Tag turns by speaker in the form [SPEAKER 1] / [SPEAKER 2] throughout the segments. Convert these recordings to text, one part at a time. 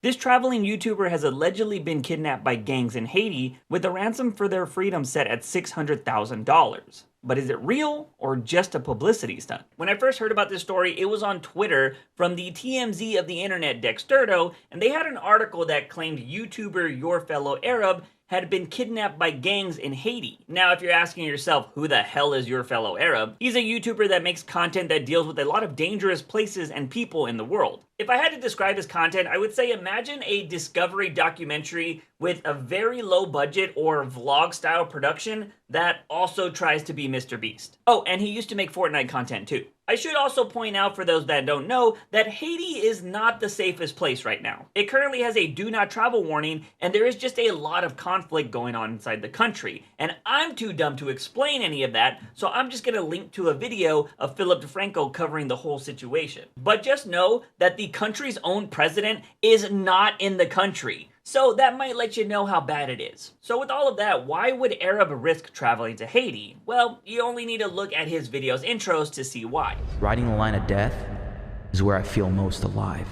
[SPEAKER 1] This traveling YouTuber has allegedly been kidnapped by gangs in Haiti with a ransom for their freedom set at $600,000. But is it real or just a publicity stunt? When I first heard about this story, it was on Twitter from the TMZ of the internet Dexterdo, and they had an article that claimed YouTuber YourFellowArab had been kidnapped by gangs in Haiti. Now, if you're asking yourself, who the hell is YourFellowArab? He's a YouTuber that makes content that deals with a lot of dangerous places and people in the world. If I had to describe his content, I would say imagine a Discovery documentary with a very low budget or vlog style production that also tries to be Mr. Beast. Oh, and he used to make Fortnite content too. I should also point out, for those that don't know, that Haiti is not the safest place right now. It currently has a do not travel warning, and there is just a lot of conflict going on inside the country. And I'm too dumb to explain any of that, so I'm just gonna link to a video of Philip DeFranco covering the whole situation. But just know that the country's own president is not in the country. So that might let you know how bad it is. So with all of that, why would Arab risk traveling to Haiti? Well, you only need to look at his video's intros to see why.
[SPEAKER 2] Riding the line of death is where I feel most alive.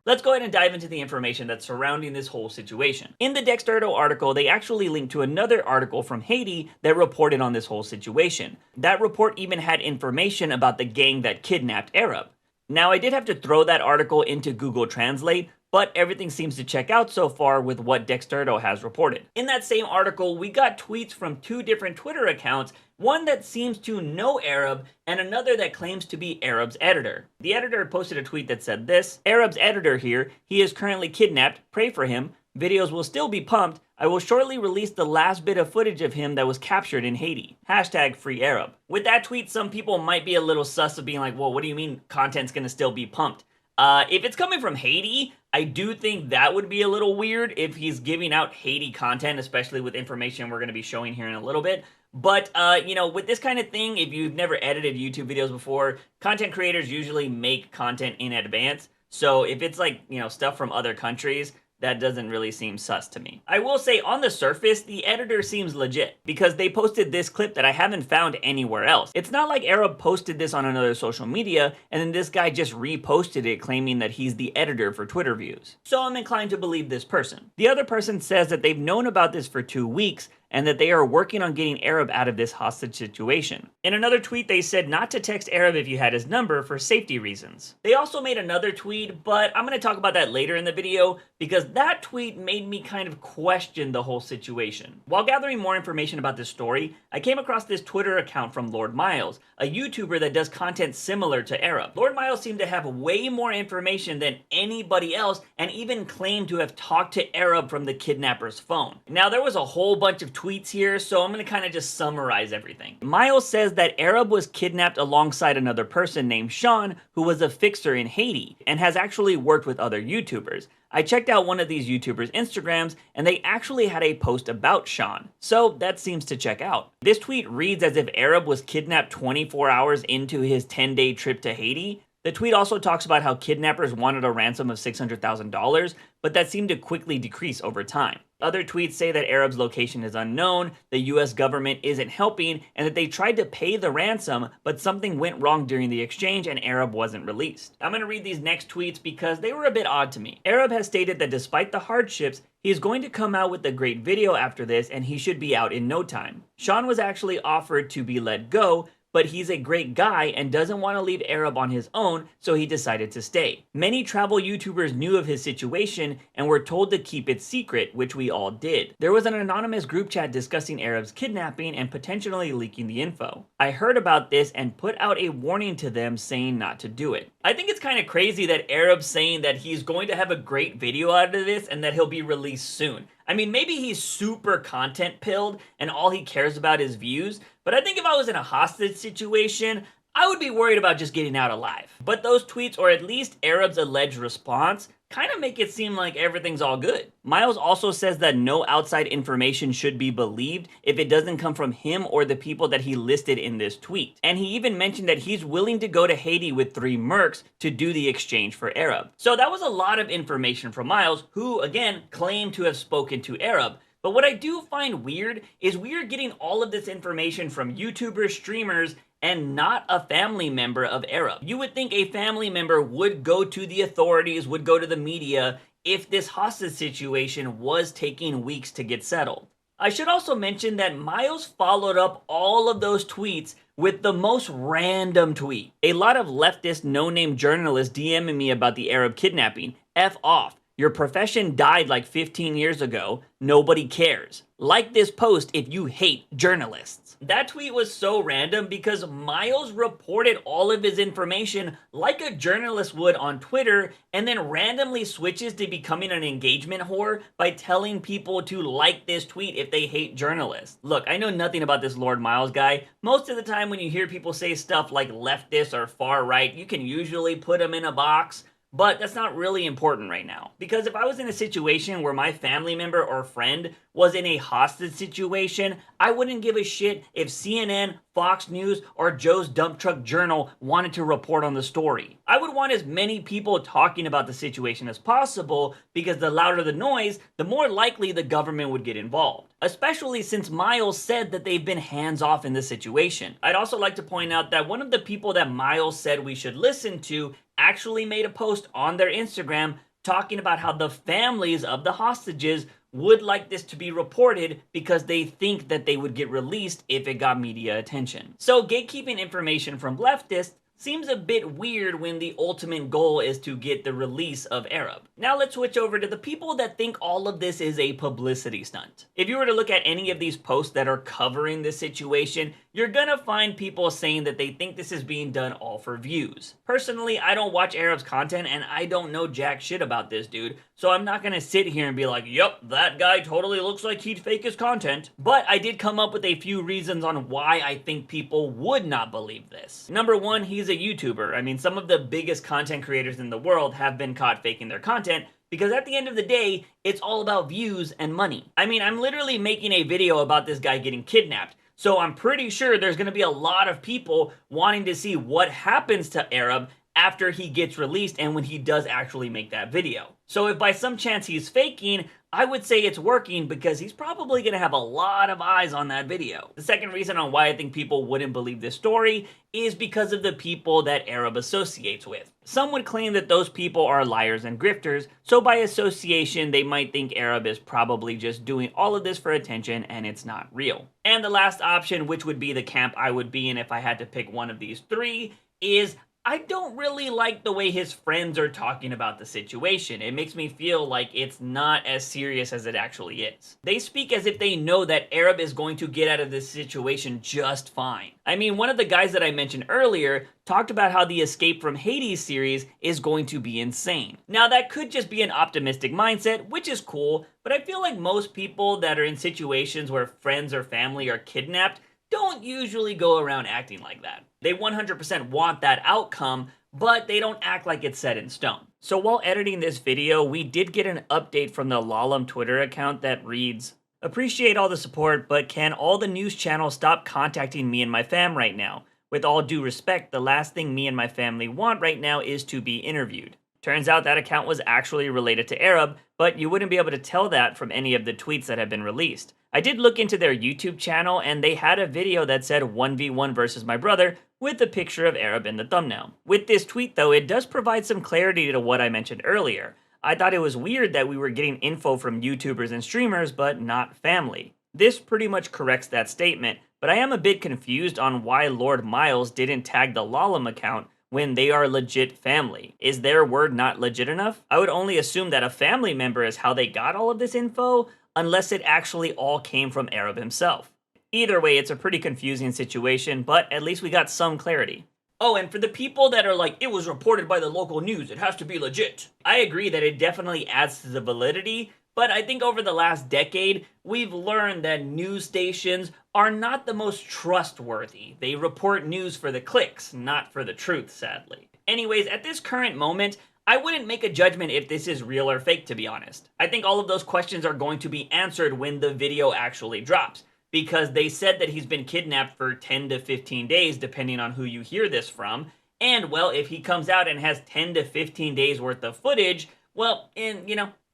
[SPEAKER 1] Let's go ahead and dive into the information that's surrounding this whole situation. In the Dexterdo article, they actually linked to another article from Haiti that reported on this whole situation. That report even had information about the gang that kidnapped Arab. Now, I did have to throw that article into Google Translate, but everything seems to check out so far with what Dexterdo has reported. In that same article, we got tweets from two different Twitter accounts, one that seems to know Arab and another that claims to be Arab's editor. The editor posted a tweet that said this: "Arab's editor here, he is currently kidnapped, pray for him, videos will still be pumped, I will shortly release the last bit of footage of him that was captured in Haiti. Hashtag free Arab." With that tweet, some people might be a little sus of being like, well, what do you mean content's gonna still be pumped? If it's coming from Haiti, I do think that would be a little weird if he's giving out Haiti content, especially with information we're going to be showing here in a little bit. But, you know, with this kind of thing, if you've never edited YouTube videos before, content creators usually make content in advance. So if it's like, you know, stuff from other countries, that doesn't really seem sus to me. I will say, on the surface, the editor seems legit, because they posted this clip that I haven't found anywhere else. It's not like Arab posted this on another social media, and then this guy just reposted it claiming that he's the editor for Twitter views. So I'm inclined to believe this person. The other person says that they've known about this for 2 weeks, and that they are working on getting Arab out of this hostage situation. In another tweet, they said not to text Arab if you had his number for safety reasons. They also made another tweet, but I'm going to talk about that later in the video, because that tweet made me kind of question the whole situation. While gathering more information about this story, I came across this Twitter account from Lord Miles, a YouTuber that does content similar to Arab. Lord Miles seemed to have way more information than anybody else, and even claimed to have talked to Arab from the kidnapper's phone. Now, there was a whole bunch of tweets here, so I'm going to kind of just summarize everything. Miles says that Arab was kidnapped alongside another person named Sean, who was a fixer in Haiti, and has actually worked with other YouTubers. I checked out one of these YouTubers' Instagrams, and they actually had a post about Sean, so that seems to check out. This tweet reads as if Arab was kidnapped 24 hours into his 10-day trip to Haiti. The tweet also talks about how kidnappers wanted a ransom of $600,000, but that seemed to quickly decrease over time. Other tweets say that Arab's location is unknown, the US government isn't helping, and that they tried to pay the ransom, but something went wrong during the exchange and Arab wasn't released. I'm going to read these next tweets because they were a bit odd to me. Arab has stated that despite the hardships, he is going to come out with a great video after this, and he should be out in no time. Sean was actually offered to be let go, but he's a great guy and doesn't want to leave Arab on his own, so he decided to stay. Many travel YouTubers knew of his situation and were told to keep it secret, which we all did. There was an anonymous group chat discussing Arab's kidnapping and potentially leaking the info. I heard about this and put out a warning to them saying not to do it. I think it's kind of crazy that Arab's saying that he's going to have a great video out of this and that he'll be released soon. I mean, maybe he's super content pilled and all he cares about is views, but I think if I was in a hostage situation, I would be worried about just getting out alive. But those tweets, or at least Arab's alleged response, kind of make it seem like everything's all good. Miles also says that no outside information should be believed if it doesn't come from him or the people that he listed in this tweet. And he even mentioned that he's willing to go to Haiti with 3 mercs to do the exchange for Arab. So that was a lot of information from Miles, who again claimed to have spoken to Arab. But what I do find weird is we are getting all of this information from YouTubers, streamers, and not a family member of Arab. You would think a family member would go to the authorities, would go to the media if this hostage situation was taking weeks to get settled. I should also mention that Miles followed up all of those tweets with the most random tweet. A lot of leftist no-name journalists DMing me about the Arab kidnapping. F off. Your profession died like 15 years ago. Nobody cares. Like this post if you hate journalists. That tweet was so random because Miles reported all of his information like a journalist would on Twitter and then randomly switches to becoming an engagement whore by telling people to like this tweet if they hate journalists. Look, I know nothing about this Lord Miles guy. Most of the time when you hear people say stuff like leftist or far right, you can usually put them in a box. But that's not really important right now. Because if I was in a situation where my family member or friend was in a hostage situation, I wouldn't give a shit if CNN, Fox News, or Joe's Dump Truck Journal wanted to report on the story. I would want as many people talking about the situation as possible because the louder the noise, the more likely the government would get involved. Especially since Miles said that they've been hands-off in this situation. I'd also like to point out that one of the people that Miles said we should listen to actually made a post on their Instagram talking about how the families of the hostages would like this to be reported because they think that they would get released if it got media attention. So gatekeeping information from leftists seems a bit weird when the ultimate goal is to get the release of Arab. Now let's switch over to the people that think all of this is a publicity stunt. If you were to look at any of these posts that are covering this situation, you're gonna find people saying that they think this is being done all for views. Personally, I don't watch Arab's content and I don't know jack shit about this dude, so I'm not gonna sit here and be like, yup, that guy totally looks like he'd fake his content. But I did come up with a few reasons on why I think people would not believe this. Number one, he's a YouTuber. I mean, some of the biggest content creators in the world have been caught faking their content because at the end of the day, it's all about views and money. I mean, I'm literally making a video about this guy getting kidnapped. So I'm pretty sure there's going to be a lot of people wanting to see what happens to Arab after he gets released and when he does actually make that video. So if by some chance he's faking, I would say it's working because he's probably going to have a lot of eyes on that video. The second reason on why I think people wouldn't believe this story is because of the people that Arab associates with. Some would claim that those people are liars and grifters, so by association they might think Arab is probably just doing all of this for attention and it's not real. And the last option, which would be the camp I would be in if I had to pick one of these three, is I don't really like the way his friends are talking about the situation. It makes me feel like it's not as serious as it actually is. They speak as if they know that Arab is going to get out of this situation just fine. I mean, one of the guys that I mentioned earlier talked about how the Escape from Haiti series is going to be insane. Now, that could just be an optimistic mindset, which is cool, but I feel like most people that are in situations where friends or family are kidnapped don't usually go around acting like that. They 100% want that outcome, but they don't act like it's set in stone. So while editing this video, we did get an update from the Lalem Twitter account that reads, "Appreciate all the support, but can all the news channels stop contacting me and my fam right now? With all due respect, the last thing me and my family want right now is to be interviewed." Turns out that account was actually related to Arab, but you wouldn't be able to tell that from any of the tweets that have been released. I did look into their YouTube channel and they had a video that said 1v1 versus my brother with a picture of Arab in the thumbnail. With this tweet though, it does provide some clarity to what I mentioned earlier. I thought it was weird that we were getting info from YouTubers and streamers, but not family. This pretty much corrects that statement, but I am a bit confused on why Lord Miles didn't tag the Lalem account when they are legit family. Is their word not legit enough? I would only assume that a family member is how they got all of this info, unless it actually all came from Arab himself. Either way, it's a pretty confusing situation, but at least we got some clarity. Oh, and for the people that are like, it was reported by the local news, it has to be legit. I agree that it definitely adds to the validity, but I think over the last decade, we've learned that news stations are not the most trustworthy. They report news for the clicks, not for the truth, sadly. Anyways, at this current moment, I wouldn't make a judgment if this is real or fake, to be honest. I think all of those questions are going to be answered when the video actually drops, because they said that he's been kidnapped for 10 to 15 days, depending on who you hear this from, and well, if he comes out and has 10 to 15 days worth of footage, well,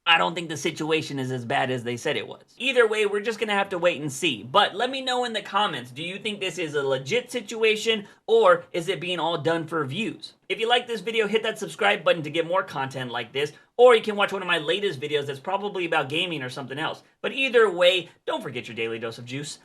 [SPEAKER 1] I don't think the situation is as bad as they said it was. Either way, we're just gonna have to wait and see. But let me know in the comments, do you think this is a legit situation or is it being all done for views? If you like this video, hit that subscribe button to get more content like this, or you can watch one of my latest videos that's probably about gaming or something else. But either way, don't forget your daily dose of juice.